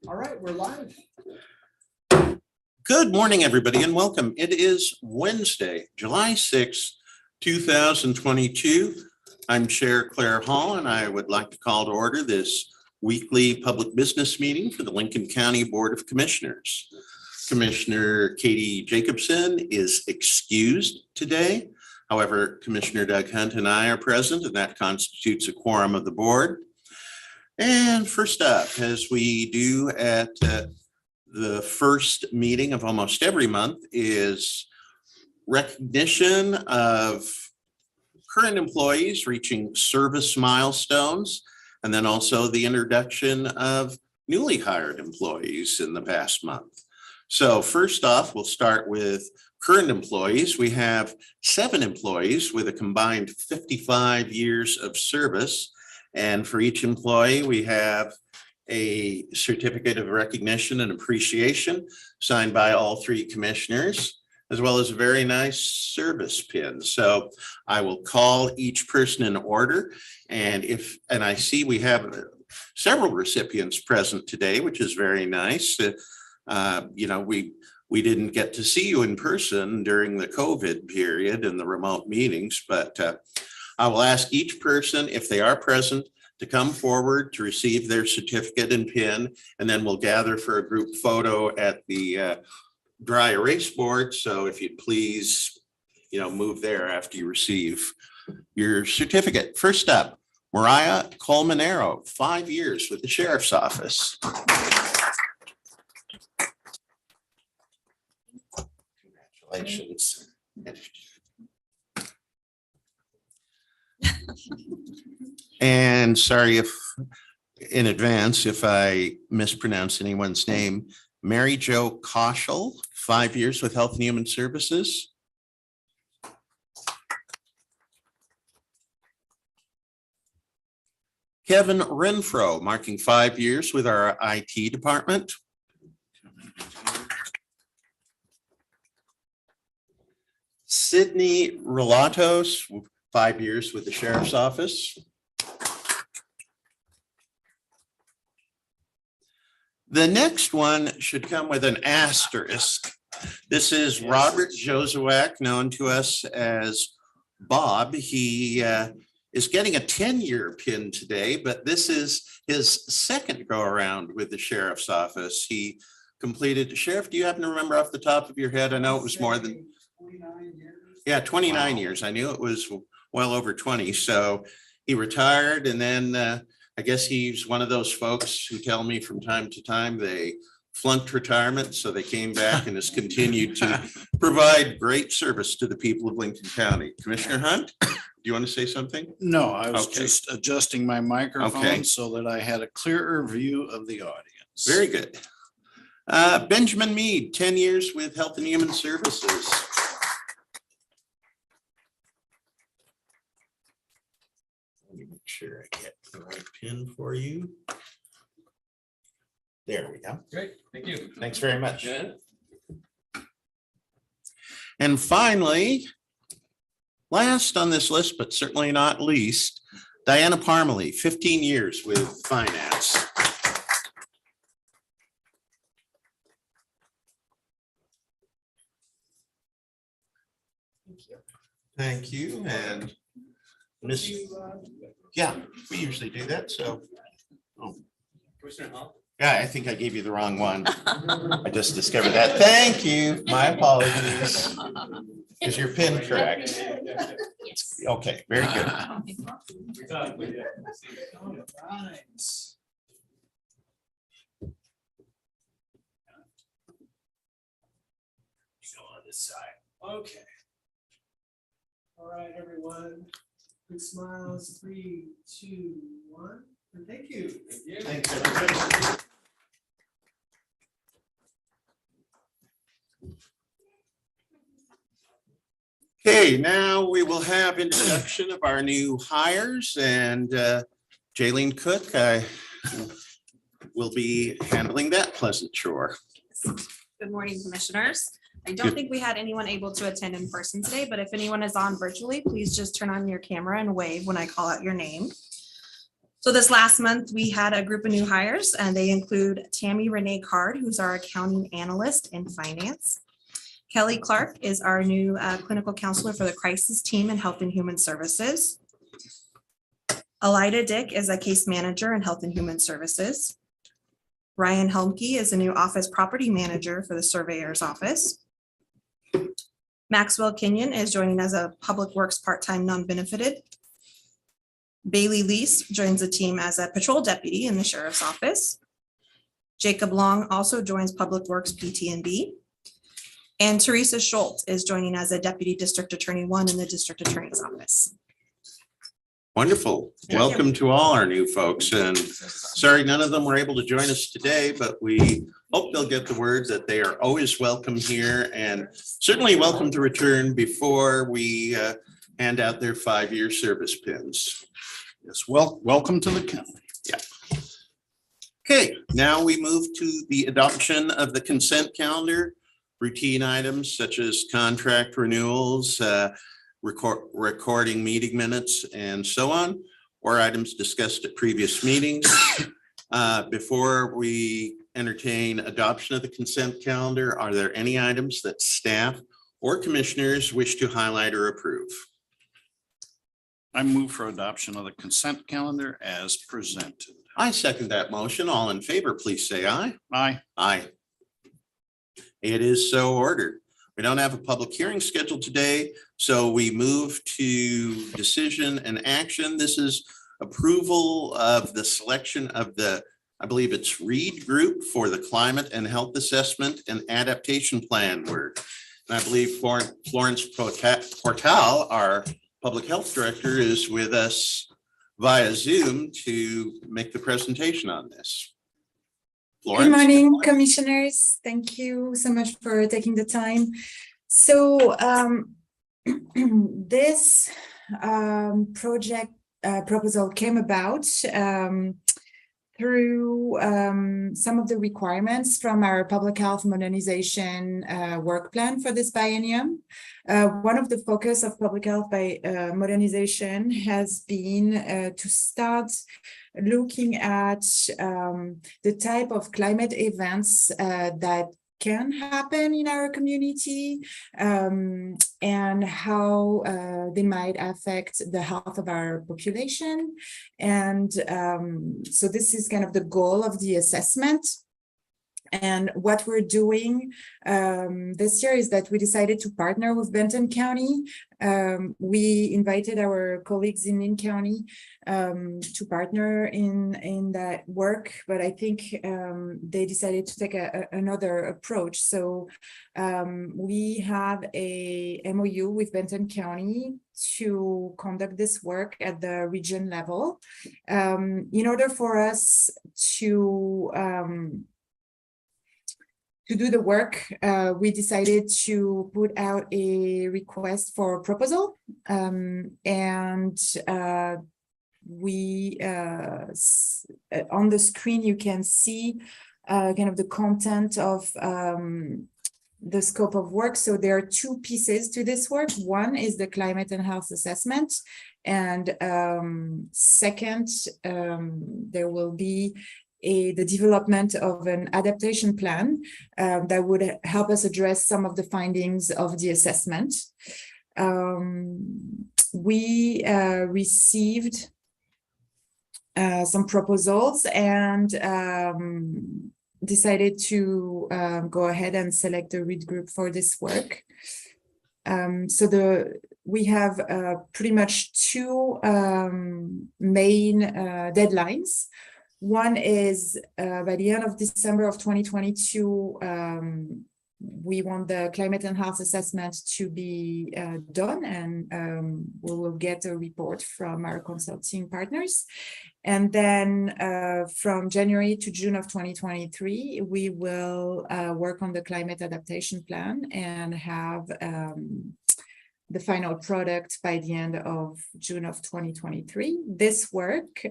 All right, we're live. Good morning, everybody, and welcome. It is Wednesday, July 6th, 2022. I'm Chair Claire Hall, and I would like to call to order this weekly public business meeting for the Lincoln County Board of Commissioners. Commissioner Katie Jacobson is excused today. However, Commissioner Doug Hunt and I are present, and that constitutes a quorum of the board. And first up, as we do at the first meeting of almost every month, is recognition of current employees reaching service milestones, and then also the introduction of newly hired employees in the past month. So first off, we'll start with current employees. We have 7 employees with a combined 55 years of service. And for each employee, we have a certificate of recognition and appreciation signed by all 3 commissioners, as well as a very nice service pin. So I will call each person in order. And I see we have several recipients present today, which is very nice. We didn't get to see you in person during the COVID period and the remote meetings, but I will ask each person, if they are present, to come forward to receive their certificate and pin, and then we'll gather for a group photo at the dry erase board. So if you'd please, move there after you receive your certificate. First up, Mariah Colmanero, 5 years with the Sheriff's Office. Congratulations. And sorry in advance if I mispronounce anyone's name. Mary Jo Koschel, 5 years with Health and Human Services. Kevin Renfro, marking 5 years with our IT department. Sydney Relatos, 5 years with the Sheriff's Office. The next one should come with an asterisk. This is Robert Josewak, known to us as Bob. He is getting a 10-year pin today, but this is his second go around with the Sheriff's Office. He completed, Sheriff, do you happen to remember off the top of your head? I know it was more than 29 years. Yeah, 29 years. I knew it was well over 20. So he retired, and then I guess he's one of those folks who tell me from time to time they flunked retirement, so they came back and has continued to provide great service to the people of Lincoln County. Commissioner Hunt, do you want to say something? No, I was just adjusting my microphone so that I had a clearer view of the audience. Very good. Benjamin Mead, 10 years with Health and Human Services. Let me make sure I get the right pin for you. There we go. Great, thank you. Thanks very much. Good. And finally, last on this list, but certainly not least, Diana Parmalee, 15 years with finance. Thank you. And Miss, yeah, we usually do that. So, yeah, I think I gave you the wrong one. I just discovered that. Thank you. My apologies. Is your pin correct? Yes. Okay, very good. On this side. Okay. All right, everyone. Big smiles. 3, 2, 1. And thank you. Thank you. Thanks, everybody. Okay, now we will have introduction of our new hires, and Jaylene Cook, I will be handling that pleasant chore. Good morning, commissioners. I don't think we had anyone able to attend in person today, but if anyone is on virtually, please just turn on your camera and wave when I call out your name. So this last month, we had a group of new hires, and they include Tammy Renee Card, who's our accounting analyst in finance. Kelly Clark is our new clinical counselor for the crisis team in Health and Human Services. Elida Dick is a case manager in Health and Human Services. Ryan Helmke is a new office property manager for the surveyor's office. Maxwell Kenyon is joining as a public works part-time non-benefited. Bailey Lease joins the team as a patrol deputy in the sheriff's office. Jacob Long also joins Public Works PT&B. And Teresa Schultz is joining as a deputy district attorney 1 in the district attorney's office. Wonderful. Thank you. Welcome to all our new folks. And sorry, none of them were able to join us today, but we hope they'll get the word that they are always welcome here and certainly welcome to return before we hand out their 5-year service pins. Yes, welcome to the county. Okay, now we move to the adoption of the consent calendar. Routine items such as contract renewals, recording meeting minutes, and so on, or items discussed at previous meetings. Before we entertain adoption of the consent calendar, are there any items that staff or commissioners wish to highlight or approve? I move for adoption of the consent calendar as presented. I second that motion. All in favor, please say aye. Aye. Aye. It is so ordered. We don't have a public hearing scheduled today, so we move to decision and action. This is approval of the selection of the, I believe it's Reed Group for the Climate and Health Assessment and Adaptation Plan work. And I believe Florence Portal, our Public Health Director, is with us via Zoom to make the presentation on this. Florence? Good morning, commissioners. Thank you so much for taking the time. So this project proposal came about through some of the requirements from our public health modernization work plan for this biennium. One of the focus of public health by modernization has been to start looking at the type of climate events that can happen in our community and how they might affect the health of our population. And so this is kind of the goal of the assessment. And what we're doing this year is that we decided to partner with Benton County. We invited our colleagues in Linn County to partner in that work, but I think they decided to take another approach. So we have a MOU with Benton County to conduct this work at the region level. In order for us to do the work, we decided to put out a request for proposal, and we on the screen you can see kind of the content of the scope of work. So there are two pieces to this work. One is the climate and health assessment, and second, there will be the development of an adaptation plan that would help us address some of the findings of the assessment. We received some proposals and decided to go ahead and select the Reed Group for this work. So we have pretty much two main deadlines. One is by the end of December of 2022, we want the climate and health assessment to be done, and we will get a report from our consulting partners. And then from January to June of 2023, we will work on the climate adaptation plan and have the final product by the end of June of 2023. This work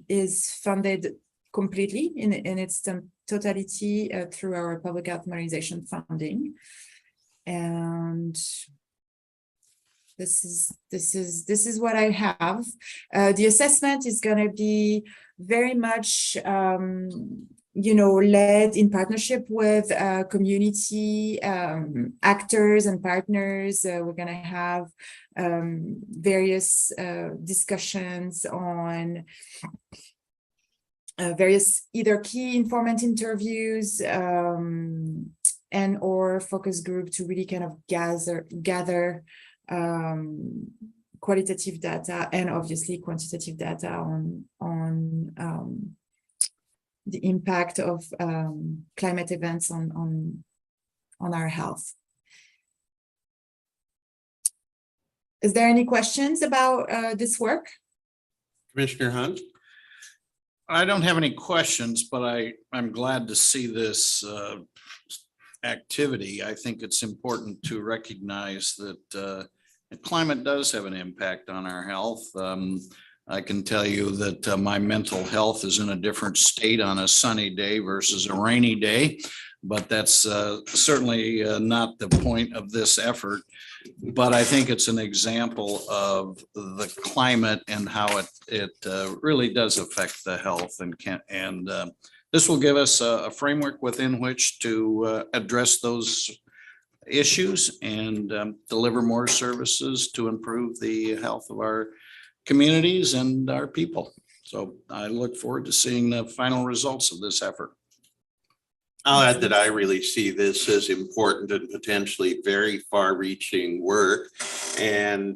is funded completely in its totality through our public health modernization funding. And this is what I have. The assessment is going to be very much led in partnership with community actors and partners. We're going to have various discussions on various either key informant interviews and or focus group to really kind of gather qualitative data and obviously quantitative data on the impact of climate events on our health. Is there any questions about this work? Commissioner Hunt? I don't have any questions, but I'm glad to see this activity. I think it's important to recognize that the climate does have an impact on our health. I can tell you that my mental health is in a different state on a sunny day versus a rainy day, but that's certainly not the point of this effort. But I think it's an example of the climate and how it really does affect the health and this will give us a framework within which to address those issues and deliver more services to improve the health of our communities and our people. So I look forward to seeing the final results of this effort. I'll add that I really see this as important and potentially very far-reaching work. And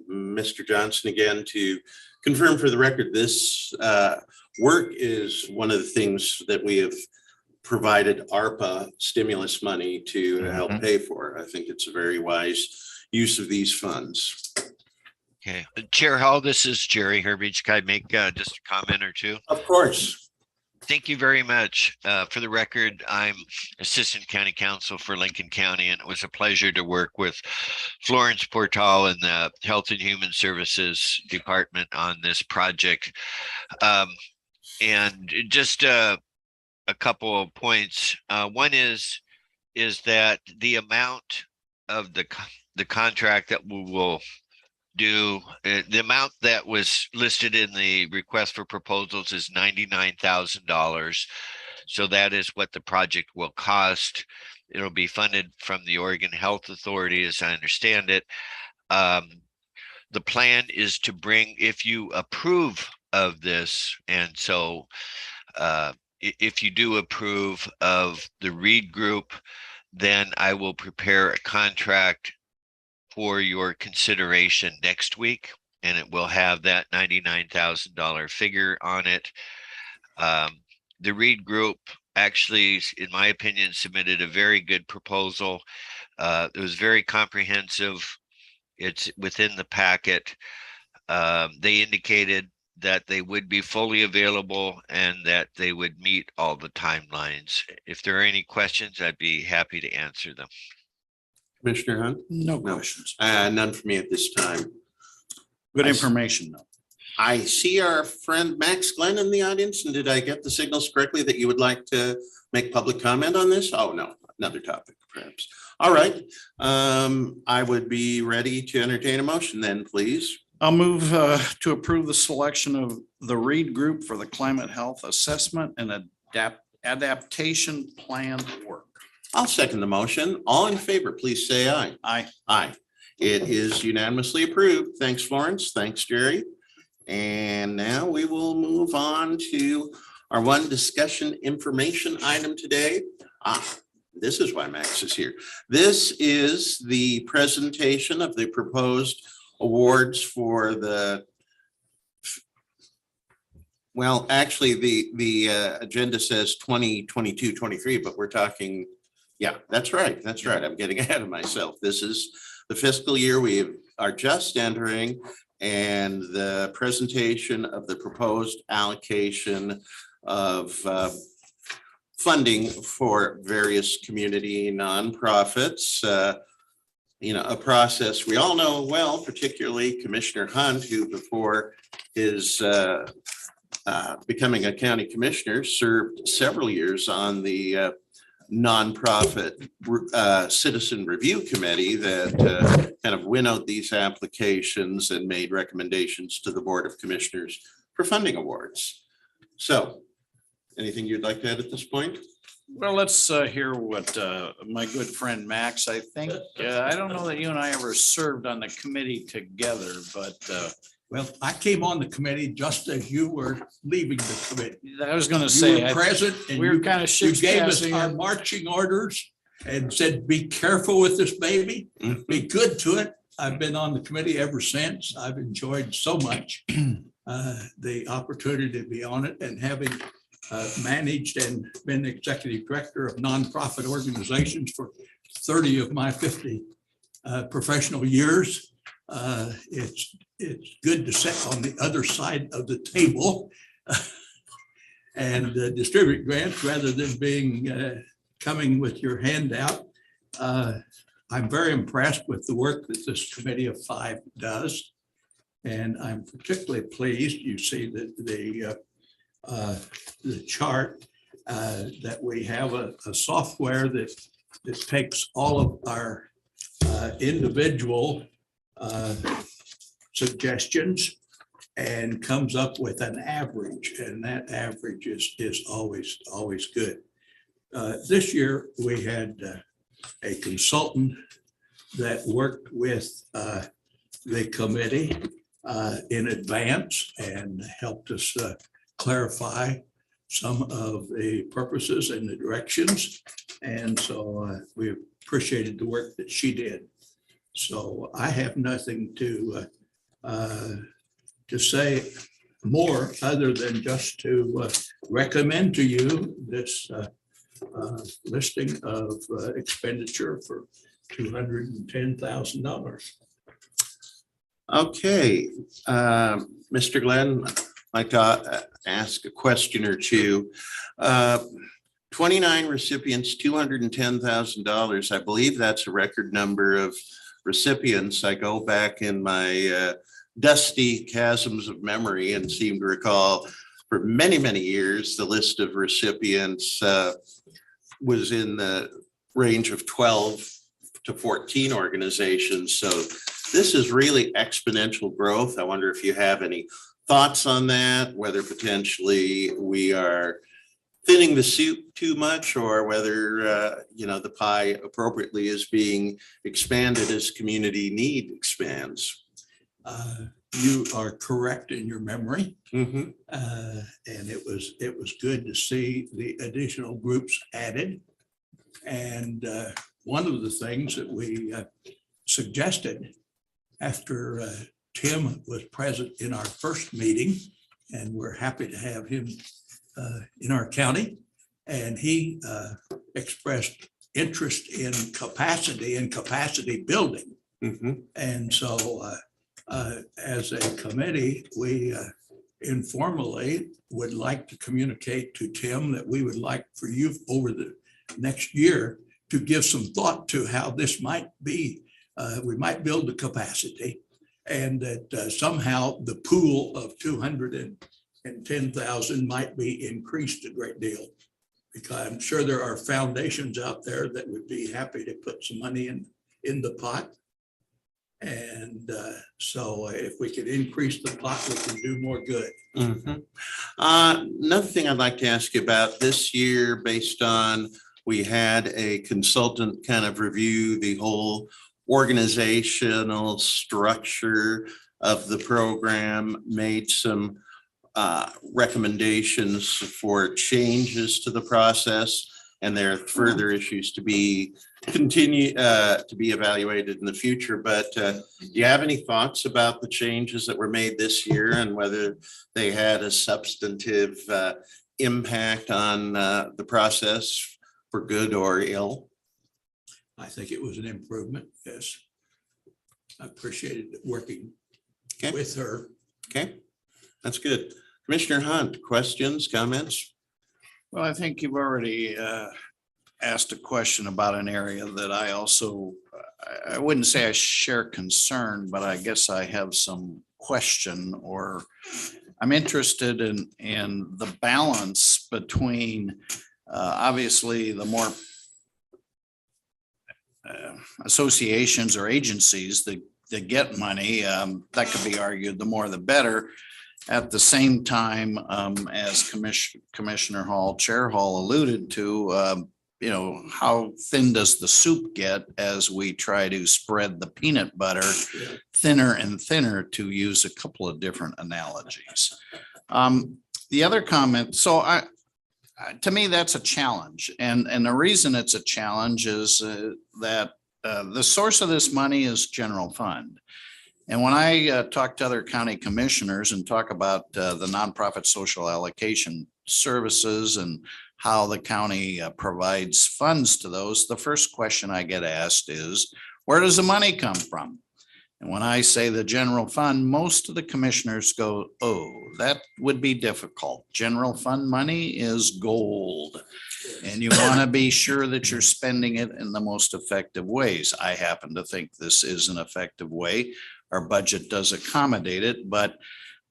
Mr. Johnson, again, to confirm for the record, this work is one of the things that we have provided ARPA stimulus money to help pay for. I think it's a very wise use of these funds. Okay, Chair Hall, this is Jerry Herbage. Can I make just a comment or two? Of course. Thank you very much. For the record, I'm Assistant County Counsel for Lincoln County, and it was a pleasure to work with Florence Portal and the Health and Human Services Department on this project. And just a couple of points. One is that the amount of the contract that we will do, the amount that was listed in the request for proposals is $99,000. So that is what the project will cost. It'll be funded from the Oregon Health Authority, as I understand it. The plan is to bring, if you approve of this, and so if you do approve of the Reed Group, then I will prepare a contract for your consideration next week, and it will have that $99,000 figure on it. The Reed Group actually, in my opinion, submitted a very good proposal. It was very comprehensive. It's within the packet. They indicated that they would be fully available and that they would meet all the timelines. If there are any questions, I'd be happy to answer them. Commissioner Hunt? No questions. None for me at this time. Good information, though. I see our friend Max Glenn in the audience, and did I get the signals correctly that you would like to make public comment on this? Oh, no, another topic perhaps. All right, I would be ready to entertain a motion then, please. I'll move to approve the selection of the Reed Group for the climate health assessment and adaptation plan work. I'll second the motion. All in favor, please say aye. Aye. Aye. It is unanimously approved. Thanks, Florence. Thanks, Jerry. And now we will move on to our one discussion information item today. This is why Max is here. This is the presentation of the proposed awards for the, well, actually the agenda says 2022-23, but we're talking, yeah, that's right. That's right. I'm getting ahead of myself. This is the fiscal year we are just entering, and the presentation of the proposed allocation of funding for various community nonprofits. A process we all know well, particularly Commissioner Hunt, who before his becoming a county commissioner served several years on the nonprofit citizen review committee that kind of winnowed these applications and made recommendations to the Board of Commissioners for funding awards. So anything you'd like to add at this point? Well, let's hear what my good friend Max, I think, I don't know that you and I ever served on the committee together, but Well, I came on the committee just as you were leaving the committee. I was gonna You say, were present and we were you kind of you gave us shit-passing our it. marching orders and said, be careful with this baby, be good to it. I've been on the committee ever since. I've enjoyed so much the opportunity to be on it, and having managed and been executive director of nonprofit organizations for 30 of my 50 professional years. It's good to sit on the other side of the table and distribute grants rather than being coming with your hand out. I'm very impressed with the work that this committee of 5 does. And I'm particularly pleased, you see that the chart that we have a software that takes all of our individual suggestions and comes up with an average, and that average is always good. This year, we had a consultant that worked with the committee in advance and helped us clarify some of the purposes and the directions. And so we appreciated the work that she did. So I have nothing to say more other than just to recommend to you this listing of expenditure for $210,000. Okay, Mr. Glenn, I'd like to ask a question or two. 29 recipients, $210,000. I believe that's a record number of recipients. I go back in my dusty chasms of memory and seem to recall for many, many years, the list of recipients was in the range of 12 to 14 organizations. So this is really exponential growth. I wonder if you have any thoughts on that, whether potentially we are thinning the soup too much, or whether the pie appropriately is being expanded as community need expands. You are correct in your memory. Mm-hmm. And it was good to see the additional groups added. And one of the things that we suggested after Tim was present in our first meeting, and we're happy to have him in our county, and he expressed interest in capacity building. Mm-hmm. And so as a committee, we informally would like to communicate to Tim that we would like for you over the next year to give some thought to how this might be. We might build the capacity, and that somehow the pool of 210,000 might be increased a great deal. Because I'm sure there are foundations out there that would be happy to put some money in the pot. And so if we could increase the pot, we can do more good. Mm-hmm. Another thing I'd like to ask you about this year, based on, we had a consultant kind of review the whole organizational structure of the program, made some recommendations for changes to the process, and there are further issues to be evaluated in the future. But do you have any thoughts about the changes that were made this year and whether they had a substantive impact on the process for good or ill? I think it was an improvement, yes. I appreciated working Okay. with her. Okay, that's good. Commissioner Hunt, questions, comments? Well, I think you've already asked a question about an area that I also, I wouldn't say I share concern, but I guess I have some question, or I'm interested in the balance between obviously the more associations or agencies that get money, that could be argued the more the better. At the same time, as Commissioner Hall, Chair Hall alluded to, how thin does the soup get as we try to spread the peanut butter thinner and thinner, to use a couple of different analogies. The other comment, to me, that's a challenge. And the reason it's a challenge is that the source of this money is general fund. And when I talk to other county commissioners and talk about the nonprofit social allocation services and how the county provides funds to those, the first question I get asked is, where does the money come from? And when I say the general fund, most of the commissioners go, oh, that would be difficult. General fund money is gold. And you want to be sure that you're spending it in the most effective ways. I happen to think this is an effective way. Our budget does accommodate it, but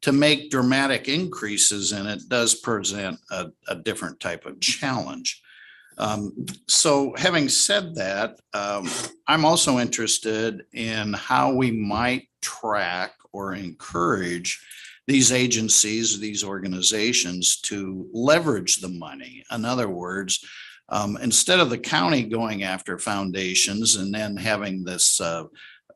to make dramatic increases in it does present a different type of challenge. So having said that, I'm also interested in how we might track or encourage these agencies, these organizations to leverage the money. In other words, instead of the county going after foundations and then having this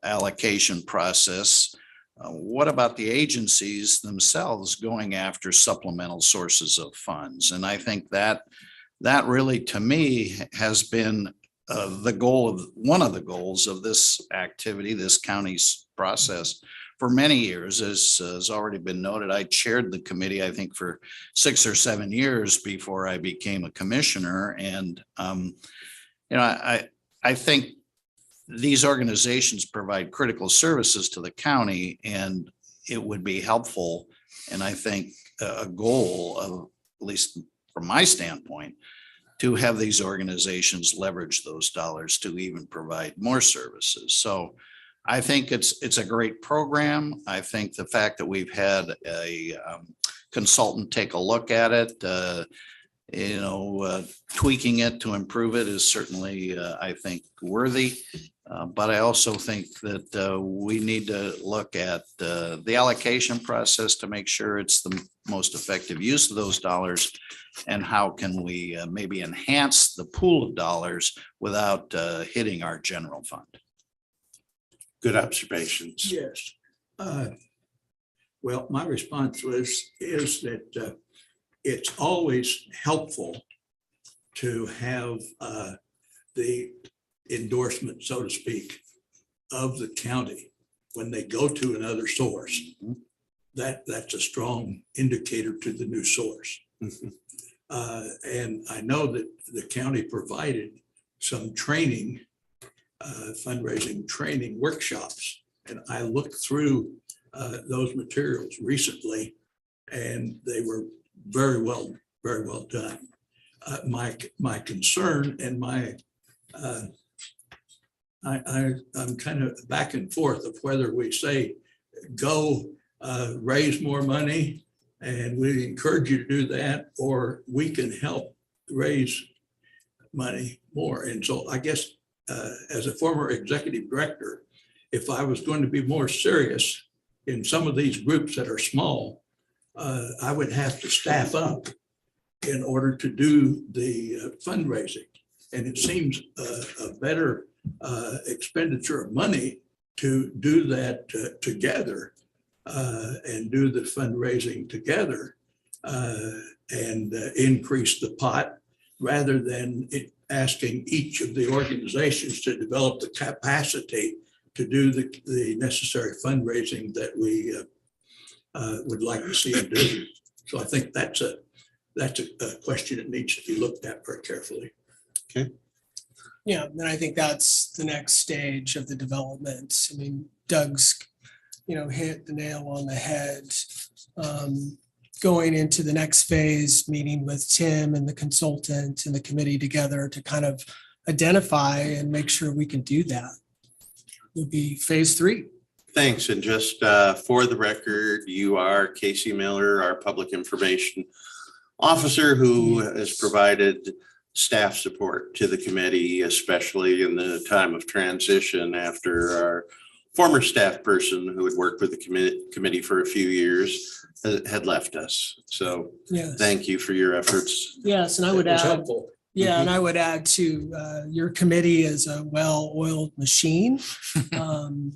allocation process, what about the agencies themselves going after supplemental sources of funds? And I think that really, to me, has been one of the goals of this activity, this county's process for many years. As has already been noted, I chaired the committee, I think, for 6 or 7 years before I became a commissioner. And, I think these organizations provide critical services to the county, and it would be helpful. And I think a goal of, at least from my standpoint, to have these organizations leverage those dollars to even provide more services. So I think it's a great program. I think the fact that we've had a consultant take a look at it, tweaking it to improve it is certainly, I think, worthy. But I also think that we need to look at the allocation process to make sure it's the most effective use of those dollars, and how can we maybe enhance the pool of dollars without hitting our general fund. Good observations. Yes. Well, my response is that it's always helpful to have the endorsement, so to speak, of the county when they go to another source. That's a strong indicator to the new source. And I know that the county provided some training, fundraising training workshops, and I looked through those materials recently, and they were very well done. My concern and I'm kind of back and forth of whether we say go raise more money and we encourage you to do that, or we can help raise money more. And so I guess as a former executive director, if I was going to be more serious in some of these groups that are small, I would have to staff up in order to do the fundraising. And it seems a better expenditure of money to do that together and do the fundraising together and increase the pot, rather than asking each of the organizations to develop the capacity to do the necessary fundraising that we would like to see them do. So I think that's a question that needs to be looked at very carefully. Okay. Yeah, and I think that's the next stage of the development. I mean, Doug's, hit the nail on the head. Going into the next phase, meeting with Tim and the consultant and the committee together to kind of identify and make sure we can do that would be phase 3. Thanks. And just for the record, you are Casey Miller, our public information officer, who has provided staff support to the committee, especially in the time of transition after our former staff person who had worked with the committee for a few years had left us. So Yes. thank you for your efforts. Yes, and I would It was add, helpful. yeah, and I would add to, your committee is a well-oiled machine.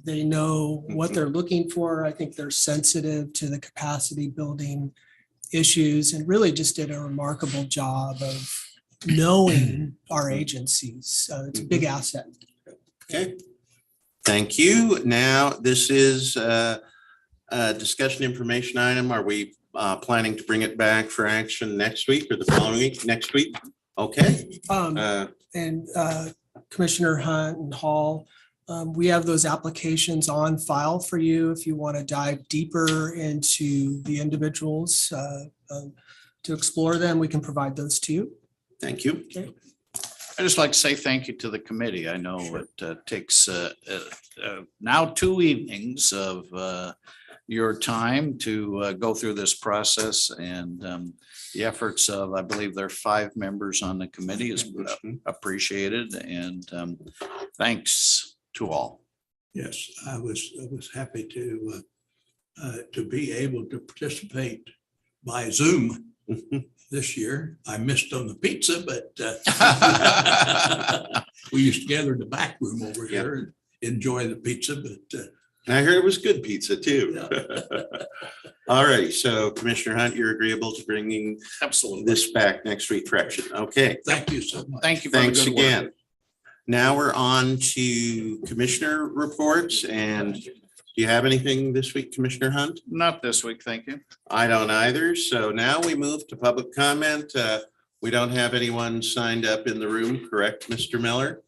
They know what they're looking for. I think they're sensitive to the capacity building issues and really just did a remarkable job of knowing our agencies. It's a big asset. Okay. Thank you. Now, this is a discussion information item. Are we planning to bring it back for action next week or the following week? Next week? Okay. And Commissioner Hunt and Hall, we have those applications on file for you if you want to dive deeper into the individuals to explore them. We can provide those to you. Thank you. I just like to say thank you to the committee. I know it takes now 2 evenings of your time to go through this process, and the efforts of, I believe there are 5 members on the committee is appreciated, and thanks to all. Yes, I was happy to be able to participate by Zoom this year. I missed on the pizza, but we used to gather in the back room over here and enjoy the pizza, but And I heard it was good pizza too. All right, so Commissioner Hunt, you're agreeable to bringing this back next week for action. Okay, thank you so much. Thank you for the thanks good work. again. Now we're on to commissioner reports, and do you have anything this week, Commissioner Hunt? Not this week, thank you. I don't either. So now we move to public comment. We don't have anyone signed up in the room, correct, Mr. Miller?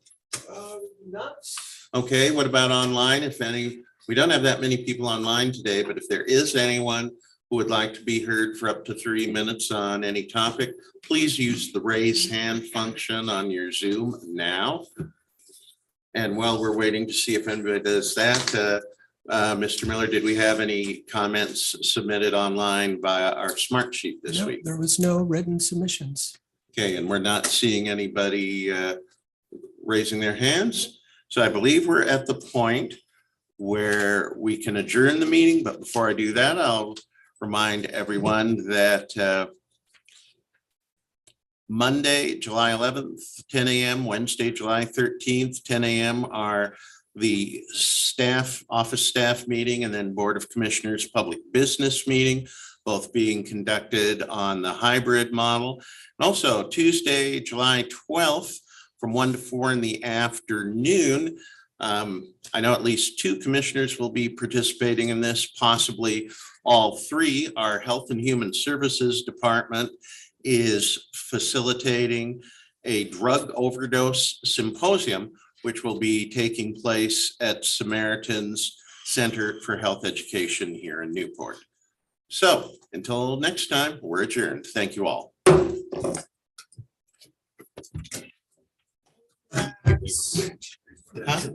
Okay, what about online? If any, we don't have that many people online today, but if there is anyone who would like to be heard for up to 3 minutes on any topic, please use the raise hand function on your Zoom now. And while we're waiting to see if anybody does that, Mr. Miller, did we have any comments submitted online via our smart sheet this No, week? there was no written submissions. Okay, and we're not seeing anybody raising their hands. So I believe we're at the point where we can adjourn the meeting. But before I do that, I'll remind everyone that Monday, July 11th, 10 a.m., Wednesday, July 13th, 10 a.m. are the office staff meeting and then Board of Commissioners public business meeting, both being conducted on the hybrid model. And also Tuesday, July 12th, from 1 to 4 in the afternoon. I know at least 2 commissioners will be participating in this, possibly all 3. Our Health and Human Services Department is facilitating a drug overdose symposium, which will be taking place at Samaritan's Center for Health Education here in Newport. So until next time, we're adjourned. Thank you all. Huh?